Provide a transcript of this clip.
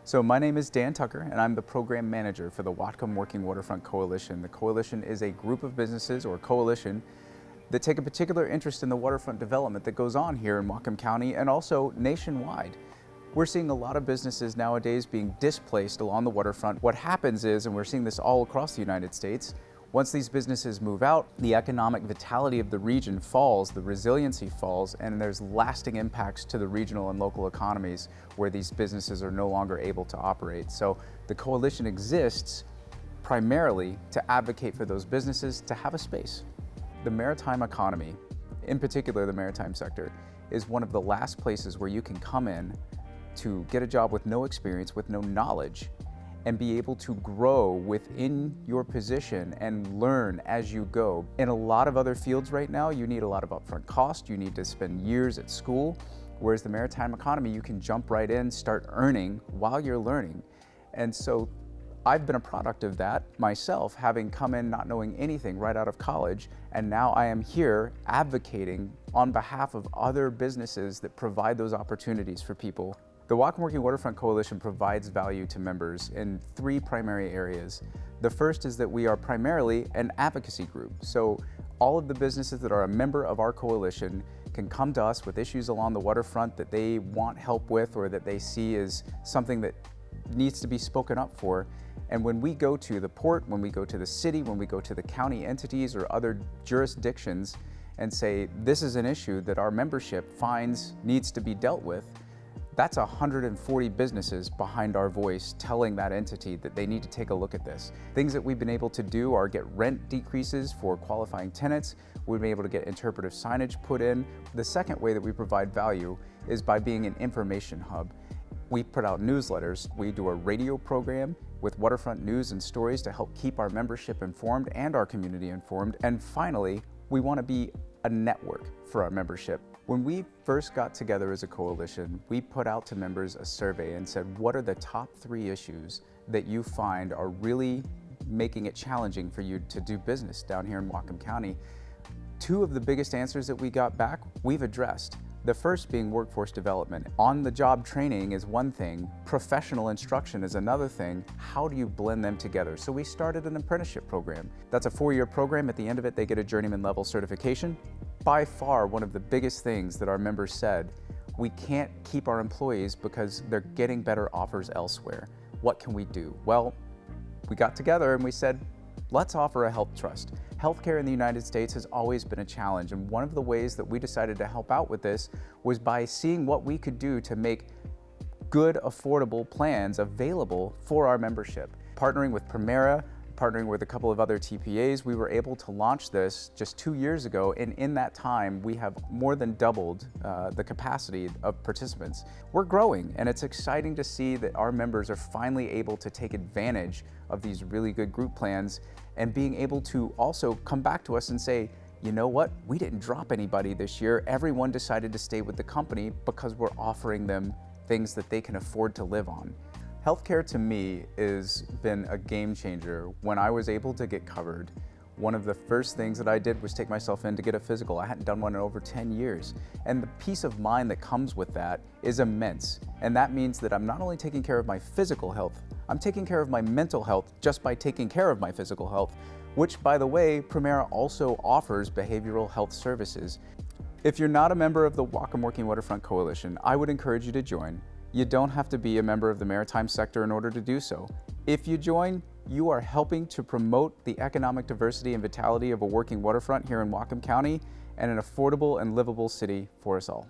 So my name is Dan Tucker, and I'm the program manager for the Whatcom Working Waterfront Coalition. The coalition is a group of businesses or coalition that take a particular interest in the waterfront development that goes on here in Whatcom County and also nationwide. We're seeing a lot of businesses nowadays being displaced along the waterfront. What happens is, and we're seeing this all across the United States, once these businesses move out, the economic vitality of the region falls, the resiliency falls, and there's lasting impacts to the regional and local economies where these businesses are no longer able to operate. So the coalition exists primarily to advocate for those businesses to have a space. The maritime economy, in particular the maritime sector, is one of the last places where you can come in to get a job with no experience, with no knowledge, and be able to grow within your position and learn as you go. In a lot of other fields right now, you need a lot of upfront cost, you need to spend years at school, whereas the maritime economy, you can jump right in, start earning while you're learning. And so I've been a product of that myself, having come in not knowing anything right out of college, and now I am here advocating on behalf of other businesses that provide those opportunities for people. The Whatcom Working Waterfront Coalition provides value to members in three primary areas. The first is that we are primarily an advocacy group. So all of the businesses that are a member of our coalition can come to us with issues along the waterfront that they want help with or that they see as something that needs to be spoken up for. And when we go to the port, when we go to the city, when we go to the county entities or other jurisdictions and say, this is an issue that our membership finds needs to be dealt with, that's 140 businesses behind our voice telling that entity that they need to take a look at this. Things that we've been able to do are get rent decreases for qualifying tenants. We've been able to get interpretive signage put in. The second way that we provide value is by being an information hub. We put out newsletters. We do a radio program with waterfront news and stories to help keep our membership informed and our community informed. And finally, we want to be a network for our membership. When we first got together as a coalition, we put out to members a survey and said, what are the top 3 issues that you find are really making it challenging for you to do business down here in Whatcom County? 2 of the biggest answers that we got back, we've addressed. The first being workforce development. On-the-job training is one thing, professional instruction is another thing. How do you blend them together? So we started an apprenticeship program. That's a 4-year program. At the end of it, they get a journeyman level certification. By far, one of the biggest things that our members said, we can't keep our employees because they're getting better offers elsewhere. What can we do? Well, we got together and we said, let's offer a health trust. Healthcare in the United States has always been a challenge, and one of the ways that we decided to help out with this was by seeing what we could do to make good, affordable plans available for our membership. Partnering with Premera, partnering with a couple of other TPAs, we were able to launch this just 2 years ago, and in that time, we have more than doubled the capacity of participants. We're growing, and it's exciting to see that our members are finally able to take advantage of these really good group plans and being able to also come back to us and say, you know what, we didn't drop anybody this year. Everyone decided to stay with the company because we're offering them things that they can afford to live on. Healthcare to me has been a game changer. When I was able to get covered, one of the first things that I did was take myself in to get a physical. I hadn't done one in over 10 years. And the peace of mind that comes with that is immense. And that means that I'm not only taking care of my physical health, I'm taking care of my mental health just by taking care of my physical health, which, by the way, Premera also offers behavioral health services. If you're not a member of the Whatcom Working Waterfront Coalition, I would encourage you to join. You don't have to be a member of the maritime sector in order to do so. If you join, you are helping to promote the economic diversity and vitality of a working waterfront here in Whatcom County and an affordable and livable city for us all.